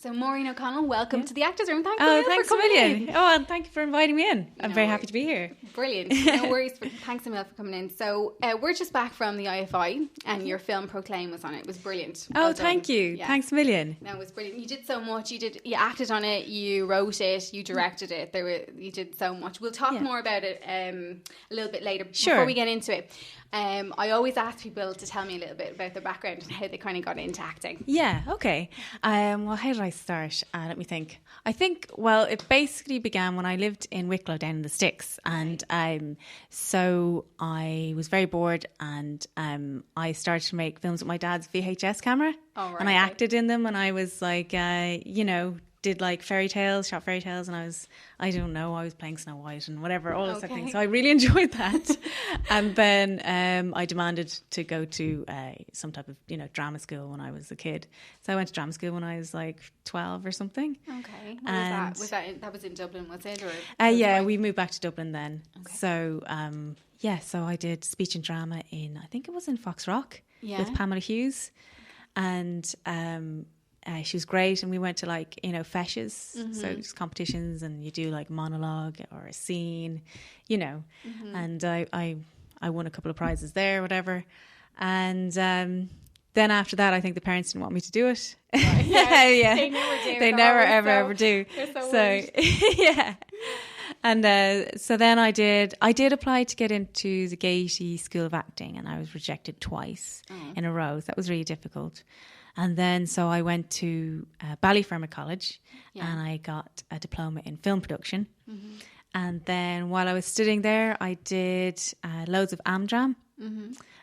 So Maureen O'Connell, welcome to the Actors Room. Thanks a million. Oh, and thank you for inviting me in. I'm very happy to be here. Brilliant. No worries. Thanks a million for coming in. So we're just back from the IFI and your film Proclaim was on it. It was brilliant. Well thank you. Yeah. Thanks a million. No, it was brilliant. You did so much. You acted on it, you wrote it, you directed it. You did so much. We'll talk more about it a little bit later before we get into it. I always ask people to tell me a little bit about their background and how they kind of got into acting. Yeah, okay. Well, how did I start? Let me think. I think, well, it basically began when I lived in Wicklow down in the sticks. And so I was very bored and I started to make films with my dad's VHS camera. Oh, right, and I acted in them and I was like, did like shot fairy tales, and I was playing Snow White and whatever, all those things. So I really enjoyed that. And then I demanded to go to some type of, drama school when I was a kid. So I went to drama school when I was like 12 or something. Okay. What was that? That was in Dublin, was it? Or yeah, we moved back to Dublin then. Okay. So, so I did speech and drama I think it was in Fox Rock with Pamela Hughes. And she was great, and we went to feshes, so just competitions, and you do like monologue or a scene, and I won a couple of prizes there, whatever. And then after that, I think the parents didn't want me to do it. Right. Yeah. They never do. They never ever do. So yeah. And so then I did apply to get into the Gaiety School of Acting, and I was rejected twice in a row. So that was really difficult. And then so I went to Ballyfermot College and I got a diploma in film production. Mm-hmm. And then while I was studying there, I did loads of Amdram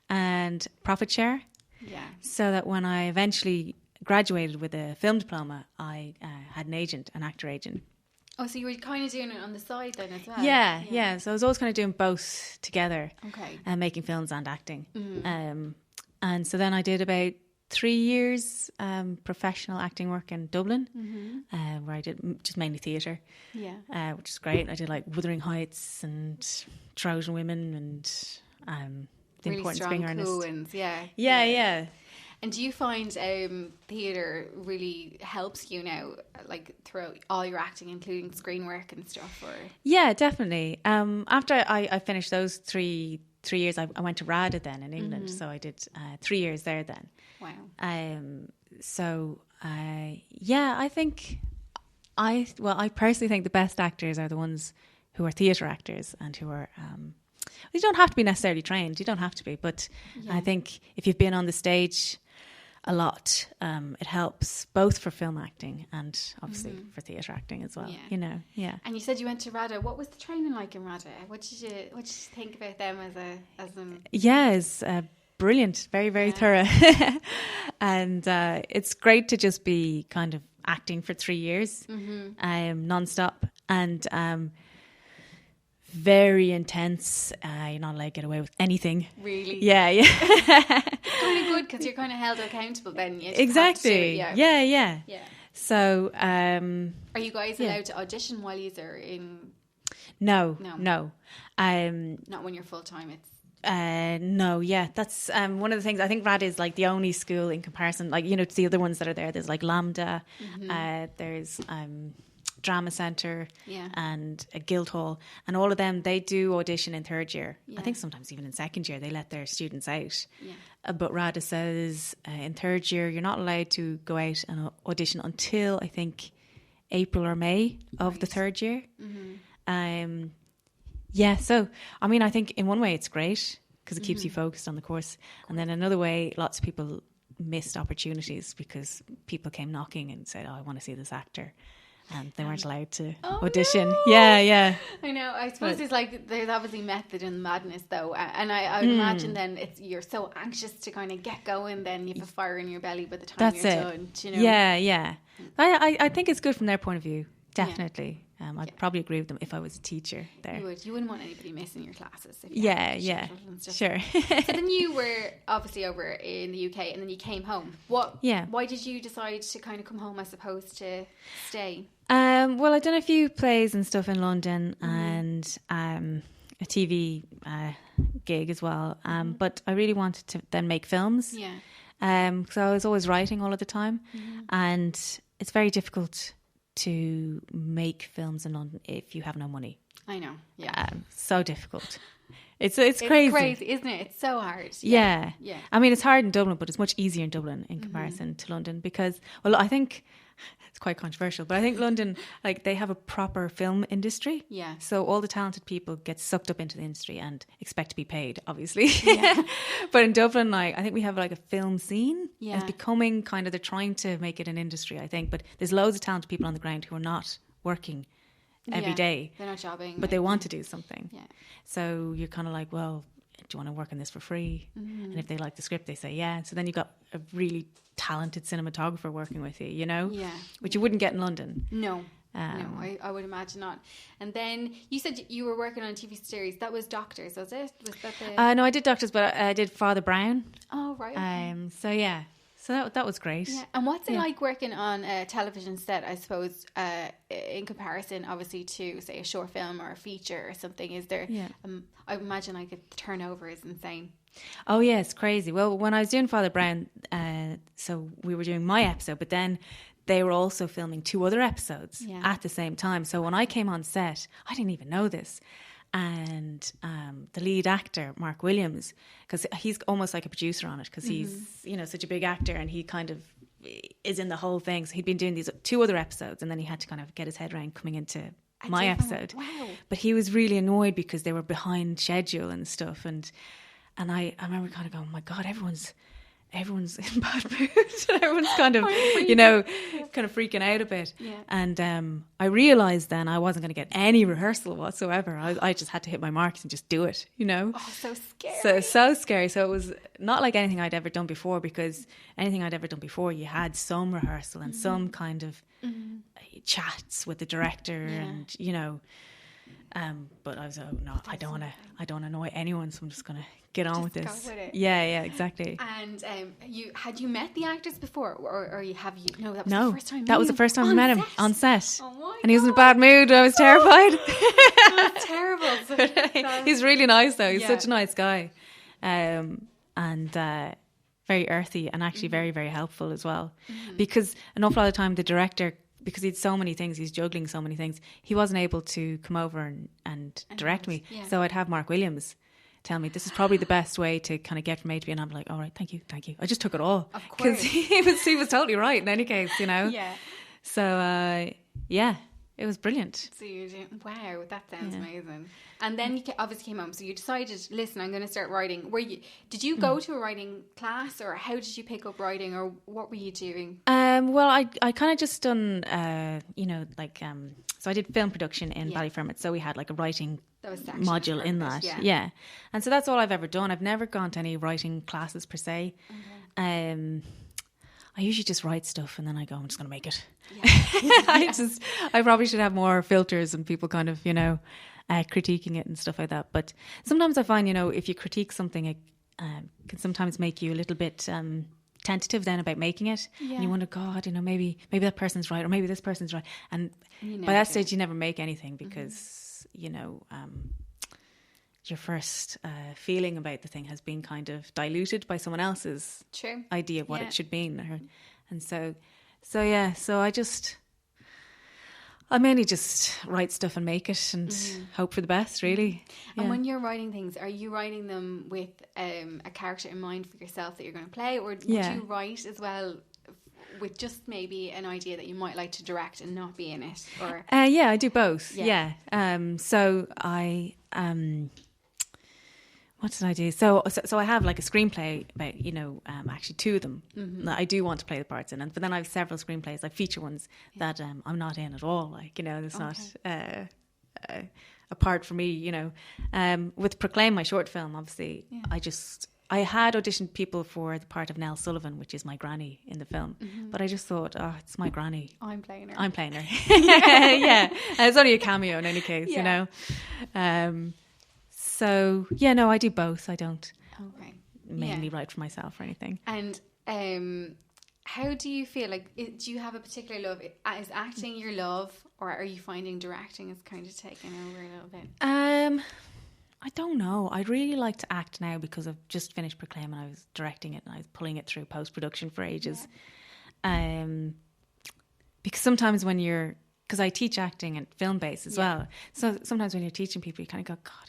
and profit share. Yeah. So that when I eventually graduated with a film diploma, I had an actor agent. Oh, so you were kind of doing it on the side then as well? Yeah. So I was always kind of doing both together. Okay. And making films and acting. Mm-hmm. And so then I did about 3 years professional acting work in Dublin, where I did just mainly theatre, which is great. I did like Wuthering Heights and Trojan Women and The really Importance of strong, Being Earnest. cool ones, Yeah. And do you find theatre really helps you now, like throughout all your acting, including screen work and stuff? Or yeah, definitely. After I finished those 3 years, I went to RADA then in England, so I did 3 years there then. Wow. I think I personally think the best actors are the ones who are theatre actors and who are you don't have to be necessarily trained, you don't have to be, but I think if you've been on the stage a lot, it helps both for film acting and obviously for theatre acting as well. Yeah. And you said you went to RADA. What was the training like in RADA? What did you think about them as an? Yeah, it's brilliant, very very thorough, and it's great to just be kind of acting for 3 years, non-stop, and very intense. You're not allowed to get away with anything. Really? Yeah. It's kind of good because you're kind of held accountable then. You exactly. Yeah. So, are you guys allowed to audition while you're in? No. Not when you're full time. It's. No, yeah, that's one of the things. I think RAD is like the only school in comparison, like, to the other ones that are there. There's like Lambda, there's Drama Centre and Guildhall, and all of them, they do audition in third year. I think sometimes even in second year they let their students out. But RADA says in third year you're not allowed to go out and audition until I think April or May of the third year. So I mean, I think in one way it's great because it keeps you focused on the course, and then another way, lots of people missed opportunities because people came knocking and said, "Oh, I want to see this actor," and they weren't allowed to audition. No. Yeah. I know. I suppose it's like there's obviously method in the madness, though, and I would imagine then you're so anxious to kind of get going, then you have a fire in your belly by the time you're done. Yeah. I think it's good from their point of view. Definitely. I'd probably agree with them if I was a teacher there. You wouldn't want anybody missing your classes. If you Sure. So then you were obviously over in the UK and then you came home. Why did you decide to kind of come home as opposed to stay? Well, I'd done a few plays and stuff in London and a TV gig as well. But I really wanted to then make films. Yeah. So I was always writing all of the time. And it's very difficult to make films in London if you have no money. I know. Yeah. So difficult. It's crazy. Crazy, isn't it? It's so hard. Yeah. I mean, it's hard in Dublin, but it's much easier in Dublin in comparison to London because, well, I think it's quite controversial, but I think London, like, they have a proper film industry. Yeah. So all the talented people get sucked up into the industry and expect to be paid, obviously. Yeah. But in Dublin, like, I think we have like a film scene. Yeah. It's becoming kind of, they're trying to make it an industry, I think. But there's loads of talented people on the ground who are not working every day. They're not jobbing. But they want to do something. Yeah. So you're kind of like, well, do you want to work on this for free? And if they like the script, they say yeah. So then you've got a really talented cinematographer working with you, you know? Yeah. Which you wouldn't get in London. No. No, I would imagine not. And then you said you were working on a TV series. That was Doctors, was it? Was that the... No, I did Doctors, but I did Father Brown. Oh, right. Okay. So, yeah. So that was great. Yeah. And what's it like working on a television set, I suppose, in comparison, obviously, to, say, a short film or a feature or something? Is there... Yeah. I imagine like the turnover is insane. Oh, yeah, it's crazy. Well, when I was doing Father Brown, so we were doing my episode, but then they were also filming 2 other episodes at the same time. So when I came on set, I didn't even know this. And the lead actor, Mark Williams, because he's almost like a producer on it, because he's, you know, such a big actor and he kind of is in the whole thing. So he'd been doing these 2 other episodes and then he had to kind of get his head around coming into my episode. Wow. But he was really annoyed because they were behind schedule and stuff. And I remember kind of going, oh my God, everyone's in bad mood. Everyone's kind of, you know, kind of freaking out a bit. Yeah. And I realised then I wasn't going to get any rehearsal whatsoever. I just had to hit my marks and just do it, you know. Oh, so scary. So scary. So it was not like anything I'd ever done before, because anything I'd ever done before, you had some rehearsal and some kind of chats with the director and, you know. But I was no, I don't want to annoy anyone, so I'm just going to get on with this. Go with it. Yeah, exactly. And had you met the acters before, or have you? No, that was the first time. That was the first time I met him on set. Oh my and he was in a bad mood. I was terrified. That was terrible. He's really nice though. He's such a nice guy, and very earthy, and actually very, very helpful as well. Because an awful lot of the time the director, because he had so many things, he's juggling so many things, he wasn't able to come over and direct me. Yeah. So I'd have Mark Williams tell me, this is probably the best way to kind of get from A to B. And I'm like, all right, thank you. I just took it all. Of course. Because he was totally right in any case, you know. Yeah. So, it was brilliant. So you did, wow, that sounds amazing. And then you obviously came home. So you decided, listen, I'm going to start writing. Did you go to a writing class, or how did you pick up writing, or what were you doing? Well, I kind of just done, so I did film production in Ballyfermot. So we had like a writing module in that. Yeah. And so that's all I've ever done. I've never gone to any writing classes per se. Okay. I usually just write stuff and then I go, I'm just going to make it. Yeah. I probably should have more filters and people kind of, you know, critiquing it and stuff like that. But sometimes I find, you know, if you critique something, it can sometimes make you a little bit tentative then about making it. Yeah. And you wonder, God, you know, maybe that person's right, or maybe this person's right. And by that stage, you never make anything because, you know, your first feeling about the thing has been kind of diluted by someone else's idea of what it should be. And so I mainly just write stuff and make it and hope for the best, really. Yeah. And when you're writing things, are you writing them with a character in mind for yourself that you're going to play, or would you write as well with just maybe an idea that you might like to direct and not be in it? Or I do both. Yeah. So I what did I do? So I have like a screenplay about, you know, actually 2 of them that I do want to play the parts in, but then I have several screenplays, like feature ones that I'm not in at all. Like, you know, it's not a part for me. You know, with Proclaim, my short film, obviously, I had auditioned people for the part of Nell Sullivan, which is my granny in the film, but I just thought, it's my granny. I'm playing her. Yeah, it's only a cameo in any case, you know. So, no, I do both. I don't mainly write for myself or anything. And how do you feel? Like, do you have a particular love? Is acting your love, or are you finding directing is kind of taking over a little bit? I don't know. I'd really like to act now because I've just finished Proclaim and I was directing it and I was pulling it through post-production for ages. because sometimes because I teach acting at Filmbase as well. So sometimes when you're teaching people, you kind of go, God,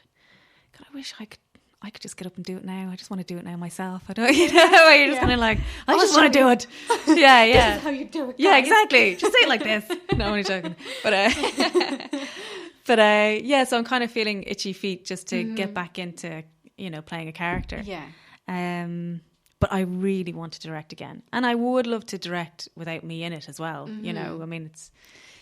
I wish I could just get up and do it now. I just want to do it now myself. I don't, you're just kind of like, I just want to do it. Yeah, yeah. This is how you do it, guys. Yeah, exactly. Just say it like this. No, I'm only joking. But so I'm kind of feeling itchy feet just to get back into, playing a character. Yeah. But I really want to direct again. And I would love to direct without me in it as well. I mean, it's...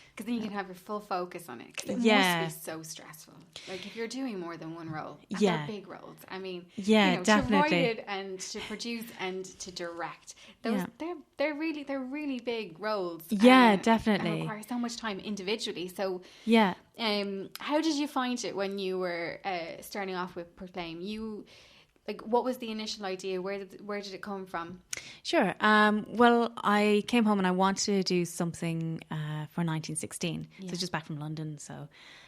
Because then you can have your full focus on it. Because it must be so stressful. Like if you're doing more than one role, and they're big roles. I mean, definitely. To write it and to produce and to direct, they're really big roles. Yeah, definitely. And require so much time individually. So how did you find it when you were starting off with Proclaim? What was the initial idea? Where did it come from? Sure. Well, I came home and I wanted to do something for 1916. So just back from London. So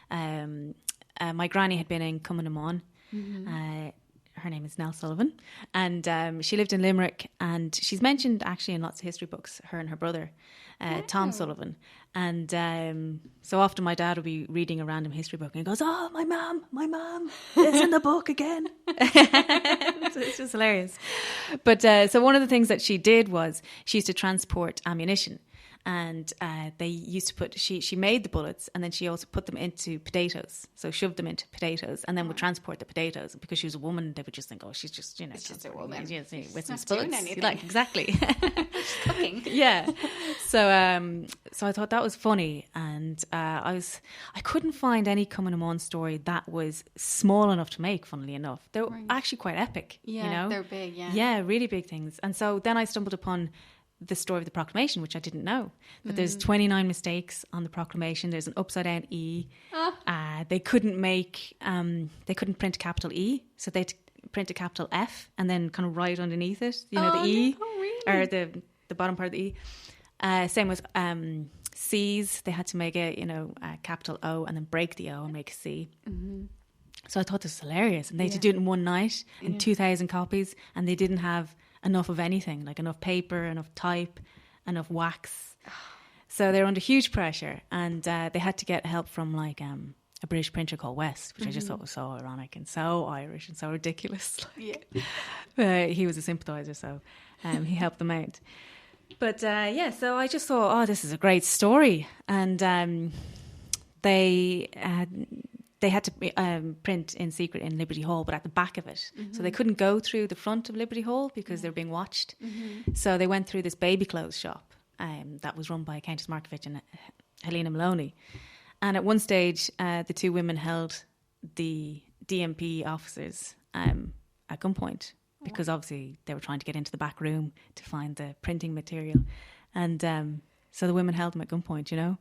my granny had been in Cumann. Her name is Nell Sullivan. And she lived in Limerick. And she's mentioned actually in lots of history books, her and her brother, Tom Sullivan. And so often my dad would be reading a random history book and he goes, "Oh, my mum is in the book again." So it's just hilarious. But so one of the things that she did was she used to transport ammunition. And they used to she made the bullets and then she also put them into potatoes. So shoved them into potatoes and then would transport the potatoes. And because she was a woman, they would just think, oh, she's just, it's just a woman. With some bullets. Exactly. She's cooking. Yeah. So I thought that was funny. And I couldn't find any Cumann story that was small enough to make, funnily enough. They were actually quite epic. Yeah, they're big, yeah. Yeah, really big things. And so then I stumbled upon the story of the proclamation, which I didn't know, that there's 29 mistakes on the proclamation. There's an upside down E. They couldn't print a capital E, so they had to print a capital F and then kind of write underneath it, the E, or the bottom part of the E. Same with C's. They had to make a capital O and then break the O and make a C. So I thought this was hilarious, and they had to do it in one night in 2,000 copies, and they didn't have enough of anything, like enough paper, enough type, enough wax. So they were under huge pressure, and they had to get help from like a British printer called West, which I just thought was so ironic and so Irish and so ridiculous. He was a sympathiser, so he helped them out. But so I just thought, oh, this is a great story. And they had to print in secret in Liberty Hall, but at the back of it. So they couldn't go through the front of Liberty Hall because they were being watched. So they went through this baby clothes shop that was run by Countess Markievicz and Helena Maloney. And at one stage, the two women held the DMP officers at gunpoint because obviously they were trying to get into the back room to find the printing material. And so the women held them at gunpoint, That's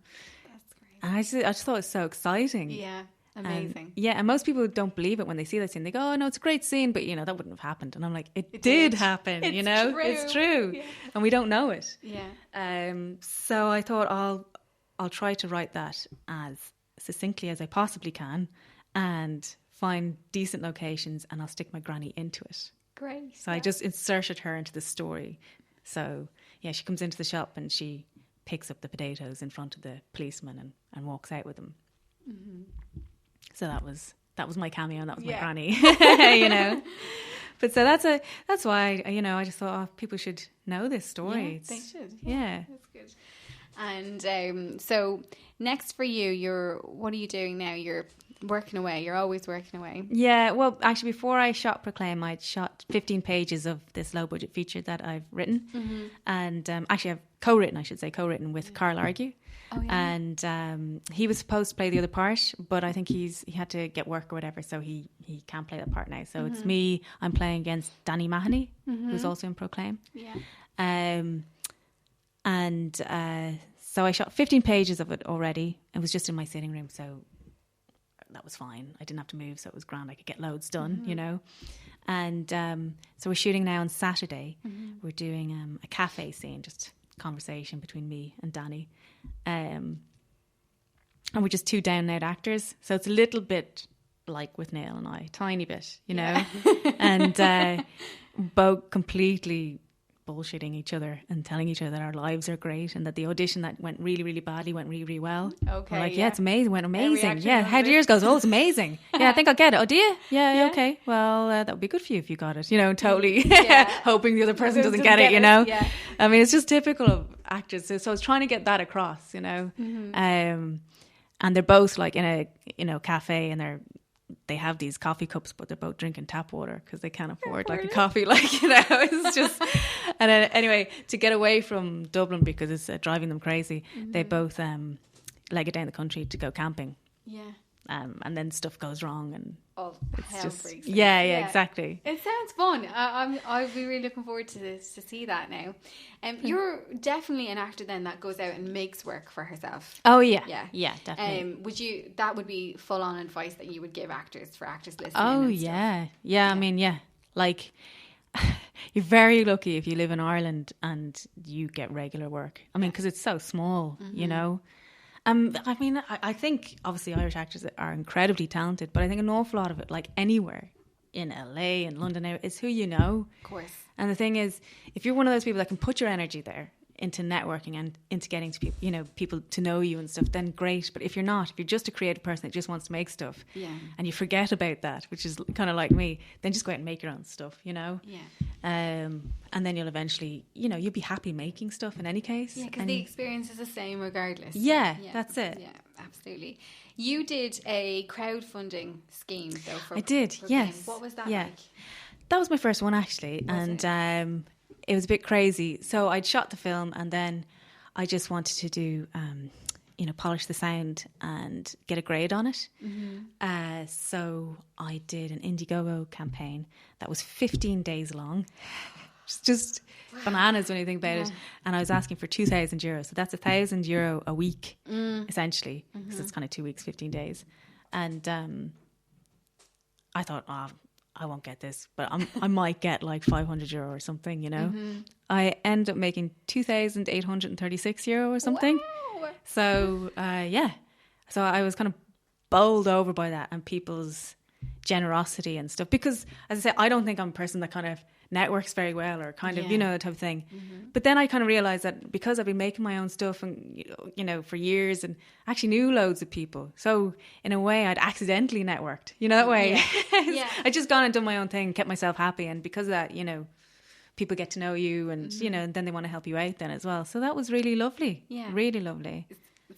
great. And I just thought it was so exciting. Yeah. Amazing. And most people don't believe it when they see that scene. They go, "Oh no, it's a great scene," but that wouldn't have happened. And I'm like, it did happen. It's true, and we don't know it. Yeah. So I thought I'll try to write that as succinctly as I possibly can, and find decent locations, and I'll stick my granny into it. Great. So I just inserted her into the story. So she comes into the shop and she picks up the potatoes in front of the policeman and walks out with them. So that was my cameo, and that was my granny, But so that's why I just thought people should know this story. Yeah, they should. Yeah, that's good. And so next for you, what are you doing now? You're working away. You're always working away. Yeah. Well, actually, before I shot Proclaim, I'd shot 15 pages of this low budget feature that I've written, and actually I've co-written with Carl Argue. Oh, yeah. And he was supposed to play the other part, but I think he had to get work or whatever, so he can't play that part now. So it's me. I'm playing against Danny Mahoney, who's also in Proclaim. Yeah. So I shot 15 pages of it already. It was just in my sitting room, so that was fine. I didn't have to move, so it was grand. I could get loads done, And so we're shooting now on Saturday. We're doing a cafe scene, just conversation between me and Danny. And we're just two down and out actors, so it's a little bit like with Niamh and I, tiny bit, And both completely bullshitting each other and telling each other that our lives are great and that the audition that went really, really badly went really, really well. Okay. We're like, it's amazing. Went amazing. Yeah. How do yours goes? Oh, it's amazing. Yeah, I think I'll get it. Oh, do you? Yeah. Okay. Well, that would be good for you if you got it. Totally hoping the other person doesn't get it, Yeah. I mean, it's just typical of actors. So I was trying to get that across, Mm-hmm. And they're both like in a cafe, and they have these coffee cups, but they're both drinking tap water because they can't afford like a coffee. It's just. And then, anyway, to get away from Dublin because it's driving them crazy, they both leg it down the country to go camping. Yeah. And then stuff goes wrong, and it's just freaks. Yeah, exactly. It sounds fun. I'll be really looking forward to see that now. You're definitely an actor then that goes out and makes work for herself. Oh yeah, definitely. That would be full on advice that you would give actors listening? Oh yeah. I mean, like. You're very lucky if you live in Ireland and you get regular work. I mean, because it's so small, I mean, I think obviously Irish actors are incredibly talented, but I think an awful lot of it, like anywhere in LA and London, is who you know. Of course. And the thing is, if you're one of those people that can put your energy there into networking and into getting to people to know you and stuff, then great. But if you're not, if you're just a creative person that just wants to make stuff, and you forget about that, which is kind of like me, then just go out and make your own stuff, and then you'll eventually, you'll be happy making stuff in any case. Yeah, because the experience is the same regardless. Yeah, that's it. Yeah, absolutely. You did a crowdfunding scheme though. I did, yes. Fame. What was that like? That was my first one actually, it was a bit crazy. So I'd shot the film, and then I just wanted to do, polish the sound and get a grade on it. Mm-hmm. So I did an Indiegogo campaign that was 15 days long. Just bananas when you think about it. And I was asking for €2,000. So that's €1,000 a week, essentially, because it's kind of 2 weeks, 15 days. And I thought, I won't get this, but I might get like €500 or something, Mm-hmm. I ended up making €2,836 or something. Wow. So, So I was kind of bowled over by that and people's generosity and stuff. Because, as I say, I don't think I'm a person that kind of networks very well or kind of, that type of thing. Mm-hmm. But then I kind of realised that because I've been making my own stuff and, for years, and actually knew loads of people. So in a way I'd accidentally networked, that way. Yeah. I'd just gone and done my own thing, kept myself happy. And because of that, people get to know you and, and then they want to help you out then as well. So that was really lovely. Yeah. Really lovely.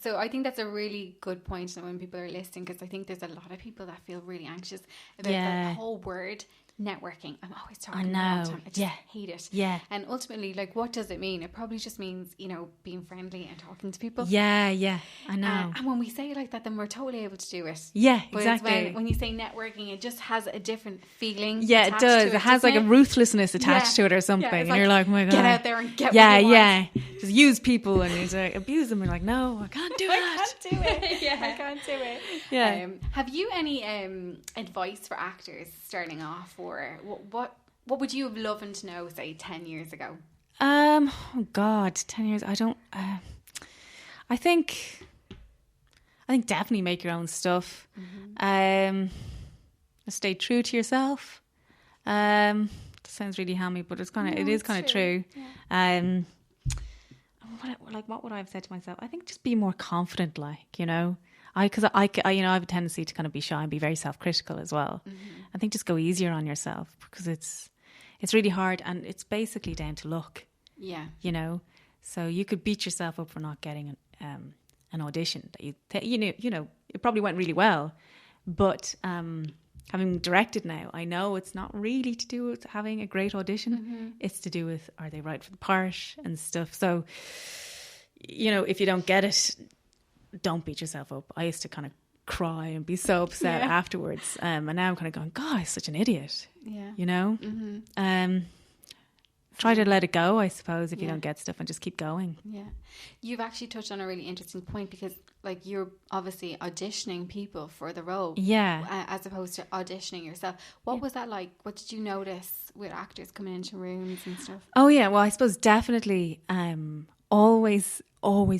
So I think that's a really good point when people are listening, because I think there's a lot of people that feel really anxious about the whole word networking. I'm always talking about it all the time. I just hate it. Yeah. And ultimately, like, what does it mean? It probably just means, being friendly and talking to people. Yeah, I know. And when we say it like that, then we're totally able to do it. Yeah, but exactly. When you say networking, it just has a different feeling. Yeah, it does. It has like a ruthlessness attached to it or something. And you're like, oh my God. Get out there and get what you want. Just use people and you like, abuse them. You're like, no, I can't do it. I can't do it. I can't do it. Yeah. Have you any advice for actors starting off, or what would you have loved to know, say, 10 years ago? Oh God, 10 years. I don't. I think definitely make your own stuff. Mm-hmm. Stay true to yourself. That sounds really hammy, but it is kind of true. Yeah. What would I have said to myself? I think just be more confident, because I have a tendency to kind of be shy and be very self-critical as well. Mm-hmm. I think just go easier on yourself, because it's really hard, and it's basically down to luck. Yeah. So you could beat yourself up for not getting an audition that it probably went really well, but having directed now, I know it's not really to do with having a great audition. Mm-hmm. It's to do with, are they right for the part and stuff. So, if you don't get it, don't beat yourself up. I used to kind of cry and be so upset afterwards. And now I'm kind of going, God, I'm such an idiot. Yeah. Mm-hmm. Try to let it go, I suppose, if you don't get stuff, and just keep going. Yeah. You've actually touched on a really interesting point, because you're obviously auditioning people for the role. Yeah. As opposed to auditioning yourself. What was that like? What did you notice with actors coming into rooms and stuff? Oh yeah, well I suppose definitely always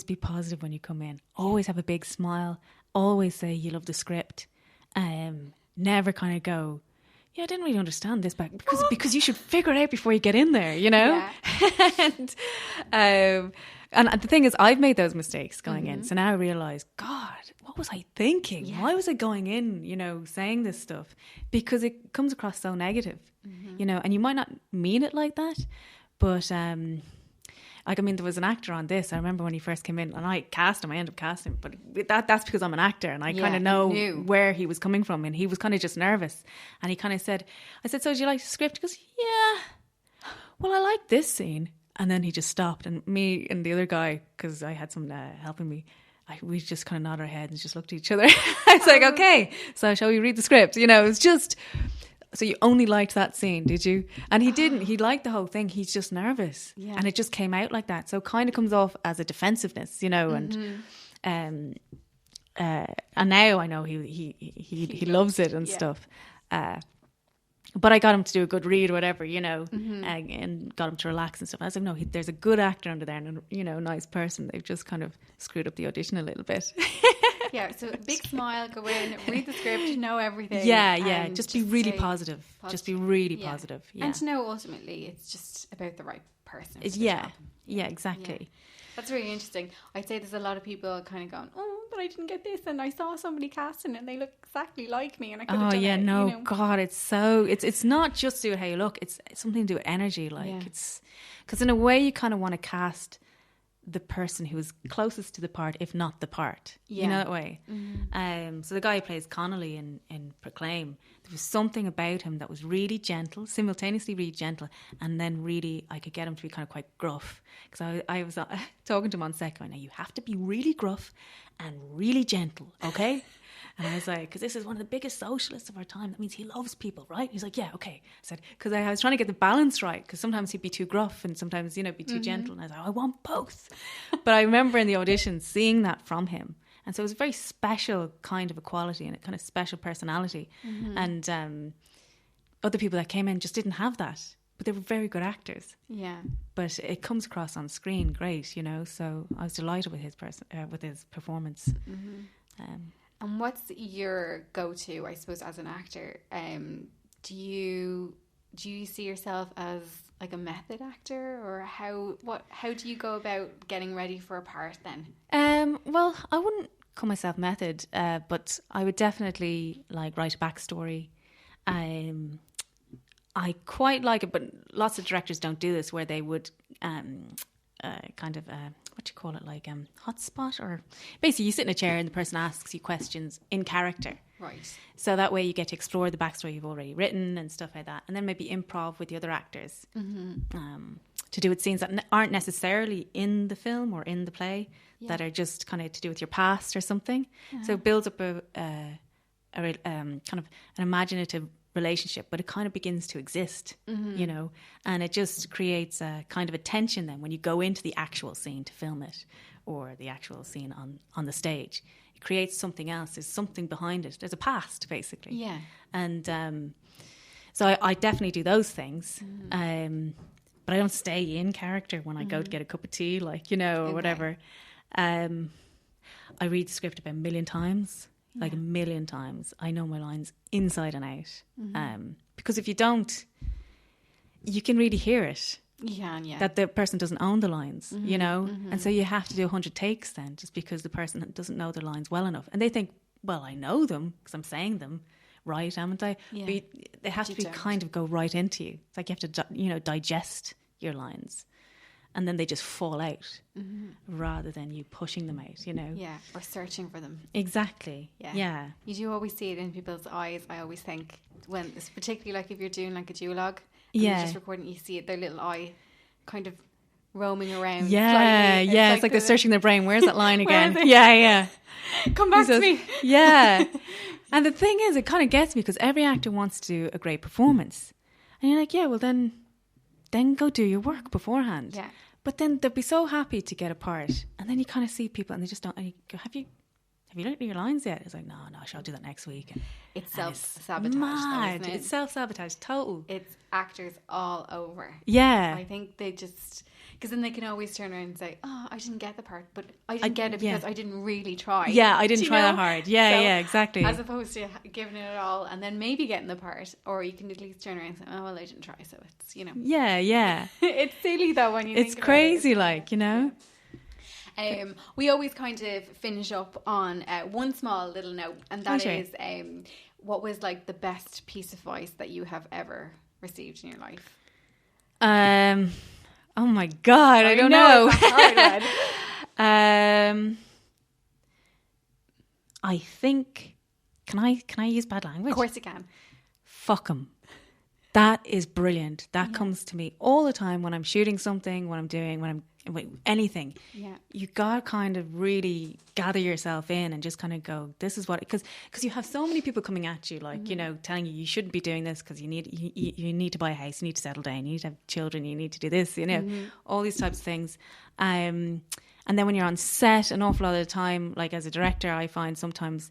be positive when you come in. Always have a big smile. Always say you love the script. Never kind of go, yeah, I didn't really understand this back because you should figure it out before you get in there, you know? Yeah. And the thing is, I've made those mistakes going in. So now I realise, God, what was I thinking? Yeah. Why was I going in, you know, saying this stuff? Because it comes across so negative, you know, and you might not mean it like that. But, like, I mean, there was an actor on this. I remember when he first came in and I cast him. I ended up casting him. But that's because I'm an actor and I kind of know where he was coming from. And he was kind of just nervous. And he kind of said, I said, so do you like the script? He goes, yeah. Well, I like this scene. And then he just stopped, and me and the other guy, because I had someone helping me, we just kind of nodded our heads and just looked at each other. I was like, okay, so shall we read the script? You know, it was just, so you only liked that scene, did you? And he didn't. He liked the whole thing. He's just nervous. Yeah. And it just came out like that. So it kind of comes off as a defensiveness, you know, and now I know he loves it and stuff. But I got him to do a good read or whatever, you know, and got him to relax and stuff. And I was like, no, there's a good actor under there and, you know, nice person. They've just kind of screwed up the audition a little bit. Yeah, so big smile, go in, read the script, know everything. Yeah. Just be really positive. Just be really positive. Yeah. And to know ultimately it's just about the right person. Yeah, exactly. Yeah. That's really interesting. I'd say there's a lot of people kind of going, oh, but I didn't get this, and I saw somebody casting it and they look exactly like me and I could have done it. You know? God, it's not just to do with how you look, it's something to do with energy. Like it's, because in a way you kind of want to cast the person who is closest to the part, if not the part. You know that way. So the guy who plays Connolly in Proclaim, there was something about him that was really gentle, simultaneously really gentle, and then really I could get him to be kind of quite gruff. Because I was talking to him on set going, now you have to be really gruff and really gentle, okay? And I was like, because this is one of the biggest socialists of our time. That means he loves people, right? He's like, yeah, okay. I said, because I was trying to get the balance right, because sometimes he'd be too gruff and sometimes, you know, be too gentle. And I was like, I want both. But I remember in the audition seeing that from him. And so it was a very special kind of a quality and a kind of special personality. And other people that came in just didn't have that. But they were very good actors. Yeah. But it comes across on screen great, you know. So I was delighted with his performance. And what's your go-to, I suppose, as an actor? Do you see yourself as like a method actor, or how do you go about getting ready for a part then? Well, I wouldn't call myself method, but I would definitely like write a backstory. I quite like it, but lots of directors don't do this, where they would kind of what do you call it, like hotspot, or basically you sit in a chair and the person asks you questions in character. Right. So that way you get to explore the backstory you've already written and stuff like that, and then maybe improv with the other actors to do with scenes that aren't necessarily in the film or in the play, that are just kind of to do with your past or something. So it builds up a kind of an imaginative relationship, but it kind of begins to exist, you know, and it just creates a kind of a tension then when you go into the actual scene to film it, or the actual scene on the stage. It creates something else. There's something behind it. There's a past, basically. Yeah. And so I definitely do those things, but I don't stay in character when I go to get a cup of tea, like, you know, or whatever. I read the script about a million times. Like a million times. I know my lines inside and out. Because if you don't, you can really hear it. That the person doesn't own the lines, you know? And so you have to do 100 takes then, just because the person doesn't know their lines well enough. And they think, well, I know them because I'm saying them right, haven't I? Yeah. But they have to be kind of go right into you. It's like you have to, you know, digest your lines. And then they just fall out rather than you pushing them out, you know? Yeah, or searching for them. Exactly. Yeah. You do always see it in people's eyes, I always think, when, particularly like if you're doing like a duologue, and you're just recording, you see it, their little eye kind of roaming around. Yeah, it's like they're searching their brain. Where's that line again? Yeah. Come back to me. Yeah. And the thing is, it kind of gets me because every actor wants to do a great performance. And you're like, yeah, well then go do your work beforehand. Yeah. But then they'll be so happy to get a part, and then you kind of see people and they just don't. And you go, have you looked at your lines yet? It's like, no, I shall do that next week. It's self-sabotage. Mad. It's self-sabotage, total. It's actors all over. Yeah. I think they just, Because then they can always turn around and say, oh, I didn't get the part, but I didn't get it because I didn't really try. Yeah, I didn't try that hard. Yeah, so, yeah, exactly. As opposed to giving it all and then maybe getting the part, or you can at least turn around and say, oh, well, I didn't try, so it's, you know. Yeah, yeah. It's silly though when you think about it. It's crazy, like, you know. We always kind of finish up on one small little note, and that is what was like the best piece of advice that you have ever received in your life? Oh my God, I don't know. It's a hard one. I think, can I use bad language? Of course you can. Fuck 'em. That is brilliant. That comes to me all the time when I'm shooting something, when I'm doing, anything. Yeah. You gotta kind of really gather yourself in and just kind of go, this is what, because you have so many people coming at you, like, you know, telling you shouldn't be doing this because you need to buy a house, you need to settle down, you need to have children, you need to do this, you know, all these types of things. And then when you're on set, an awful lot of the time, like as a director, I find sometimes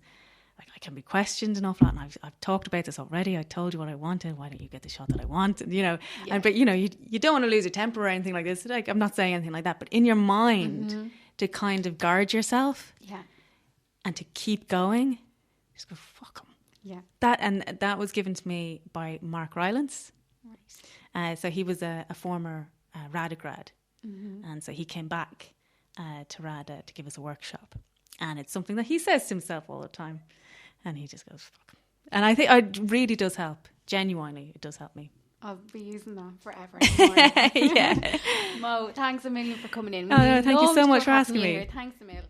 like I can be questioned an awful lot, and I've talked about this already. I told you what I wanted. Why don't you get the shot that I want? And, you know, but you know, you don't want to lose your temper or anything like this. Like, I'm not saying anything like that, but in your mind to kind of guard yourself, and to keep going, just go fuck 'em. Yeah, that was given to me by Mark Rylance. Right. So he was a former RADA grad, and so he came back to RADA to give us a workshop, and it's something that he says to himself all the time. And he just goes, fuck. And I think it really does help. Genuinely, it does help me. I'll be using that forever. Yeah. Mo, thanks a million for coming in. No, thank you so much for asking me. Thanks a million.